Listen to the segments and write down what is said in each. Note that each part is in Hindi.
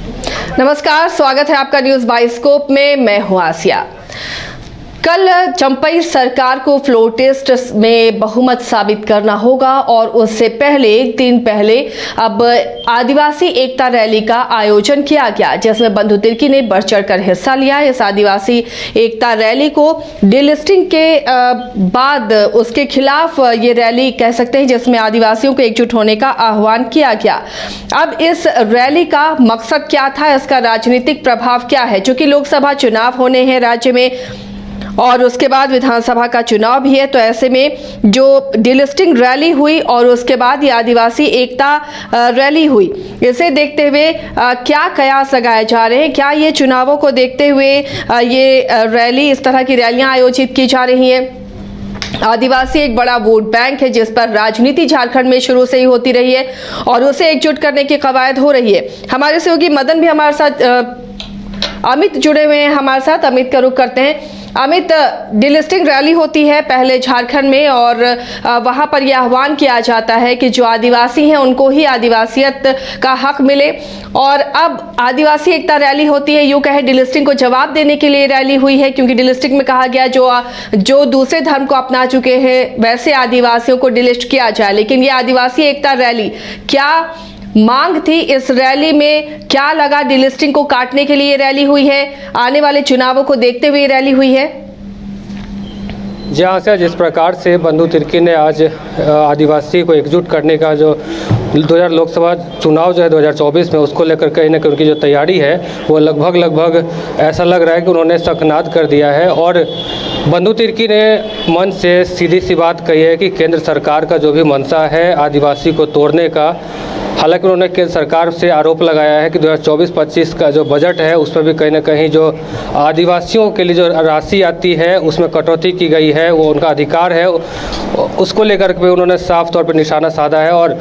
नमस्कार, स्वागत है आपका न्यूज बाइस्कोप में। मैं हूं आसिया। कल चंपई सरकार को फ्लोर टेस्ट में बहुमत साबित करना होगा और उससे पहले एक दिन पहले अब आदिवासी एकता रैली का आयोजन किया गया, जिसमें बंधु तिर्की ने बढ़ चढ़कर हिस्सा लिया। इस आदिवासी एकता रैली को डिलिस्टिंग के बाद उसके खिलाफ ये रैली कह सकते हैं, जिसमें आदिवासियों को एकजुट होने का आह्वान किया गया। अब इस रैली का मकसद क्या था, इसका राजनीतिक प्रभाव क्या है? चूंकि लोकसभा चुनाव होने हैं राज्य में और उसके बाद विधानसभा का चुनाव भी है, तो ऐसे में जो डिलिस्टिंग रैली हुई और उसके बाद ये आदिवासी एकता रैली हुई, इसे देखते हुए क्या कयास लगाए जा रहे हैं? क्या ये चुनावों को देखते हुए ये रैली, इस तरह की रैलियां आयोजित की जा रही हैं? आदिवासी एक बड़ा वोट बैंक है जिस पर राजनीति झारखंड में शुरू से ही होती रही है और उसे एकजुट करने की कवायद हो रही है। हमारे सहयोगी मदन भी हमारे साथ, अमित जुड़े हुए हैं हमारे साथ। अमित का रुख करते हैं। अमित, डिलिस्टिंग रैली होती है पहले झारखंड में और वहां पर यह आह्वान किया जाता है कि जो आदिवासी हैं उनको ही आदिवासियत का हक मिले, और अब आदिवासी एकता रैली होती है, यूं कहे डिलिस्टिंग को जवाब देने के लिए रैली हुई है, क्योंकि डिलिस्टिंग में कहा गया जो दूसरे धर्म को अपना चुके हैं वैसे आदिवासियों को डिलिस्ट किया जाए। लेकिन ये आदिवासी एकता रैली क्या मांग थी? इस रैली में क्या लगा? डिलिस्टिंग को काटने के लिए रैली हुई है, आने वाले चुनावों को देखते हुए रैली हुई है? जहाँ से जिस प्रकार से बंधु तिर्की ने आज आदिवासी को एकजुट करने का जो 2000 लोकसभा चुनाव जो है 2024 में, उसको लेकर कहीं ना कहीं उनकी जो तैयारी है वो लगभग ऐसा लग रहा है कि उन्होंने सकनाद कर दिया है। और बंधु तिर्की ने मन से सीधी सी बात कही है कि केंद्र सरकार का जो भी मंशा है आदिवासी को तोड़ने का, हालांकि उन्होंने केंद्र सरकार से आरोप लगाया है कि 2024-25 का जो बजट है उसमें भी कहीं ना कहीं जो आदिवासियों के लिए जो राशि आती है उसमें कटौती की गई है, वो उनका अधिकार है, उसको लेकर के उन्होंने साफ तौर पर निशाना साधा है। और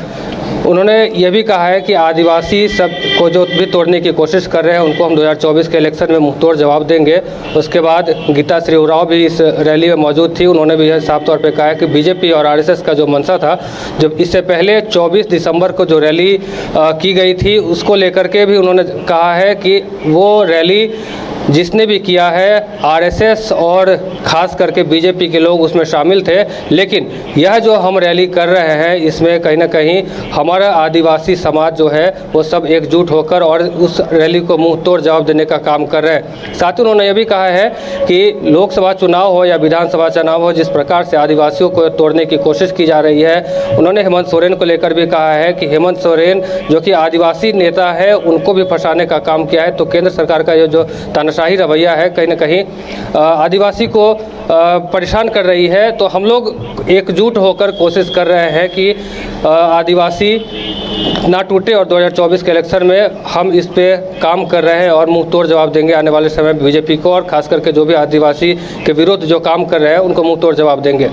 उन्होंने ये भी कहा है कि आदिवासी सब को जो भी तोड़ने की कोशिश कर रहे हैं उनको हम 2024 के इलेक्शन में मुंहतोड़ जवाब देंगे। उसके बाद गीता श्री उरांव भी इस रैली में मौजूद थी। उन्होंने भी यह साफ तौर पे कहा है कि बीजेपी और आरएसएस का जो मंशा था, जब इससे पहले 24 दिसंबर को जो रैली की गई थी उसको लेकर के भी उन्होंने कहा है कि वो रैली जिसने भी किया है आरएसएस और ख़ास करके बीजेपी के लोग उसमें शामिल थे, लेकिन यह जो हम रैली कर रहे हैं इसमें कहीं ना कहीं हमारा आदिवासी समाज जो है वो सब एकजुट होकर और उस रैली को मुंह तोड़ जवाब देने का काम कर रहे हैं। साथ ही उन्होंने ये भी कहा है कि लोकसभा चुनाव हो या विधानसभा चुनाव हो, जिस प्रकार से आदिवासियों को तोड़ने की कोशिश की जा रही है, उन्होंने हेमंत सोरेन को लेकर भी कहा है कि हेमंत सोरेन जो कि आदिवासी नेता है उनको भी फंसाने का काम किया है। तो केंद्र सरकार का ये जो शाही रवैया है कहीं ना कहीं आदिवासी को परेशान कर रही है। तो हम लोग एकजुट होकर कोशिश कर रहे हैं कि आदिवासी ना टूटे और 2024 के इलेक्शन में हम इस पे काम कर रहे हैं और मुंह तोड़ जवाब देंगे आने वाले समय में बीजेपी को, और खास करके जो भी आदिवासी के विरुद्ध जो काम कर रहे हैं उनको मुंह तोड़ जवाब देंगे।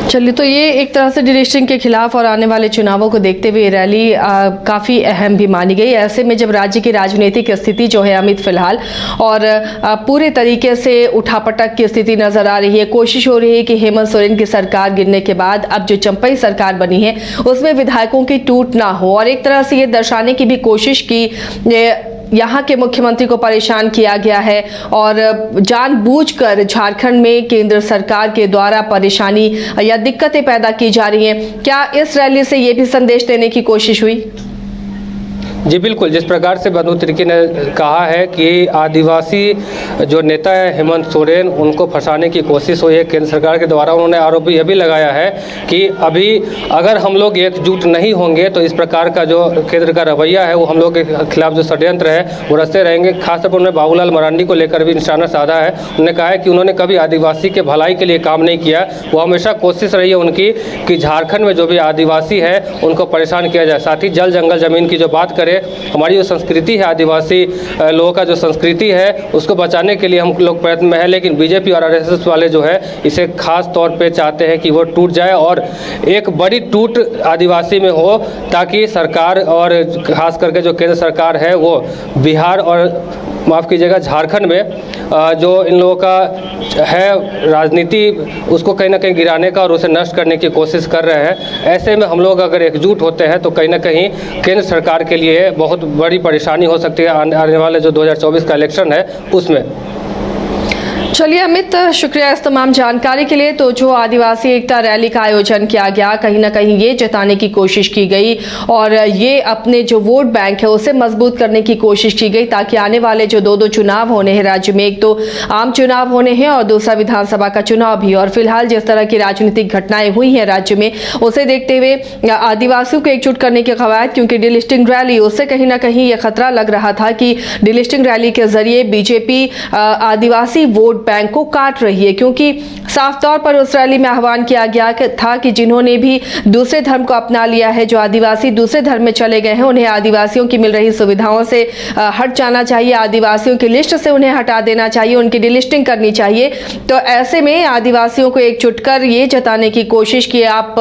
चलिए, तो ये एक तरह से डिलिस्टिंग के खिलाफ और आने वाले चुनावों को देखते हुए रैली काफ़ी अहम भी मानी गई। ऐसे में जब राज्य की राजनीतिक स्थिति जो है अमित फिलहाल और पूरे तरीके से उठापटक की स्थिति नजर आ रही है, कोशिश हो रही है कि हेमंत सोरेन की सरकार गिरने के बाद अब जो चंपई सरकार बनी है उसमें विधायकों की टूट ना हो, और एक तरह से ये दर्शाने की भी कोशिश की यहाँ के मुख्यमंत्री को परेशान किया गया है और जानबूझकर झारखंड में केंद्र सरकार के द्वारा परेशानी या दिक्कतें पैदा की जा रही हैं। क्या इस रैली से ये भी संदेश देने की कोशिश हुई? जी बिल्कुल, जिस प्रकार से बंधु तिर्की ने कहा है कि आदिवासी जो नेता है हेमंत सोरेन उनको फंसाने की कोशिश हुई है केंद्र सरकार के द्वारा। उन्होंने आरोप यह भी लगाया है कि अभी अगर हम लोग एकजुट नहीं होंगे तो इस प्रकार का जो केंद्र का रवैया है वो हम लोग के खिलाफ जो षड्यंत्र है वो रचते रहेंगे। खासतौर पर उन्होंने बाबूलाल मरांडी को लेकर भी निशाना साधा है। उन्होंने कहा है कि उन्होंने कभी आदिवासी के भलाई के लिए काम नहीं किया, वो हमेशा कोशिश रही है उनकी कि झारखंड में जो भी आदिवासी है उनको परेशान किया जाए। साथ ही जल जंगल ज़मीन की जो बात करें, हमारी जो संस्कृति है आदिवासी लोगों का जो संस्कृति है उसको बचाने के लिए हम लोग प्रयत्न में है, लेकिन बीजेपी और आरएसएस वाले जो है इसे खास तौर पे चाहते हैं कि वो टूट जाए और एक बड़ी टूट आदिवासी में हो, ताकि सरकार और खास करके जो केंद्र सरकार है वो बिहार और माफ़ कीजिएगा झारखंड में जो इन लोगों का है राजनीति उसको कहीं ना कहीं गिराने का और उसे नष्ट करने की कोशिश कर रहे हैं। ऐसे में हम लोग अगर एकजुट होते हैं तो कहीं ना कहीं केंद्र सरकार के लिए लिए बहुत बड़ी परेशानी हो सकती है आने वाले जो 2024 का इलेक्शन है उसमें। चलिए अमित, शुक्रिया इस तमाम जानकारी के लिए। तो जो आदिवासी एकता रैली का आयोजन किया गया, कहीं ना कहीं ये जताने की कोशिश की गई और ये अपने जो वोट बैंक है उसे मजबूत करने की कोशिश की गई ताकि आने वाले जो दो चुनाव होने हैं राज्य में, एक तो आम चुनाव होने हैं और दूसरा विधानसभा का चुनाव भी, और फिलहाल जिस तरह की राजनीतिक घटनाएं हुई हैं राज्य में उसे देखते हुए आदिवासियों को एकजुट करने की कवायद, क्योंकि डिलिस्टिंग रैली उससे कहीं ना कहीं ये खतरा लग रहा था कि डिलिस्टिंग रैली के जरिए बीजेपी आदिवासी वोट बैंक को काट रही है, क्योंकि साफ तौर पर उस रैली में आह्वान किया गया था कि जिन्होंने भी दूसरे धर्म को अपना लिया है, जो आदिवासी दूसरे धर्म में चले गए हैं, उन्हें आदिवासियों की मिल रही सुविधाओं से हट जाना चाहिए, आदिवासियों की लिस्ट से उन्हें हटा देना चाहिए, उनकी डिलिस्टिंग करनी चाहिए। तो ऐसे में आदिवासियों को एकजुट कर ये जताने की कोशिश की आप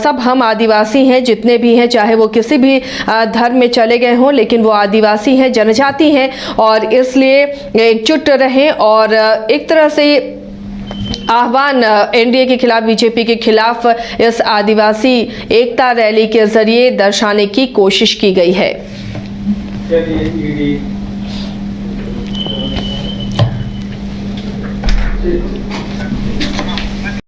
सब हम आदिवासी हैं, जितने भी हैं, चाहे वो किसी भी धर्म में चले गए हों, लेकिन वो आदिवासी हैं, जनजाति हैं, और इसलिए एकजुट रहें और एक तरह से आह्वान एनडीए के खिलाफ, बीजेपी के खिलाफ इस आदिवासी एकता रैली के जरिए दर्शाने की कोशिश की गई है।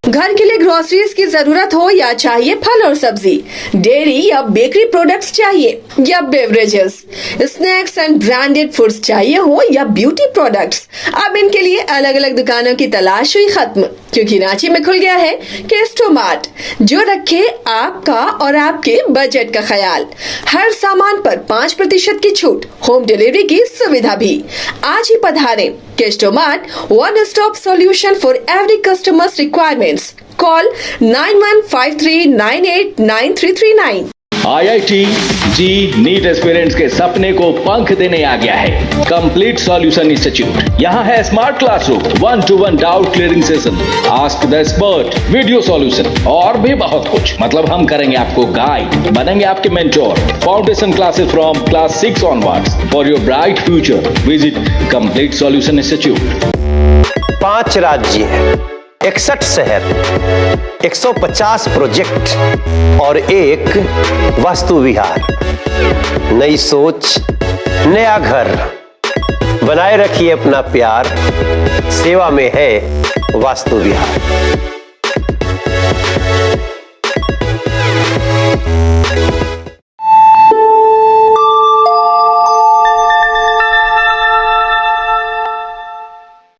घर के लिए ग्रोसरीज की जरूरत हो या चाहिए फल और सब्जी, डेयरी या बेकरी प्रोडक्ट्स चाहिए या beverages, snacks and branded foods चाहिए हो या ब्यूटी प्रोडक्ट्स, अब इनके लिए अलग अलग दुकानों की तलाश हुई खत्म, क्योंकि रांची में खुल गया है केस्टोमार्ट, जो रखे आपका और आपके बजट का ख्याल। हर सामान पर 5% की छूट, होम डिलीवरी की सुविधा भी। आज ही पधारें Kestomart, one stop solution for every customers requirements. Call 9153989339। IIT JEE NEET aspirants के सपने को पंख देने आ गया है कंप्लीट सॉल्यूशन इंस्टीट्यूट। यहाँ है smart classroom, 1-to-1 doubt clearing session, ask the expert, video solution और भी बहुत कुछ। मतलब हम करेंगे आपको गाइड, बनेंगे आपके mentor. Foundation classes from class 6 onwards for your bright future. Visit complete solution institute. 5 राज्य, 61 शहर, 150 प्रोजेक्ट और एक वास्तु विहार। नई सोच, नया घर, बनाए रखिए अपना प्यार, सेवा में है वास्तु विहार।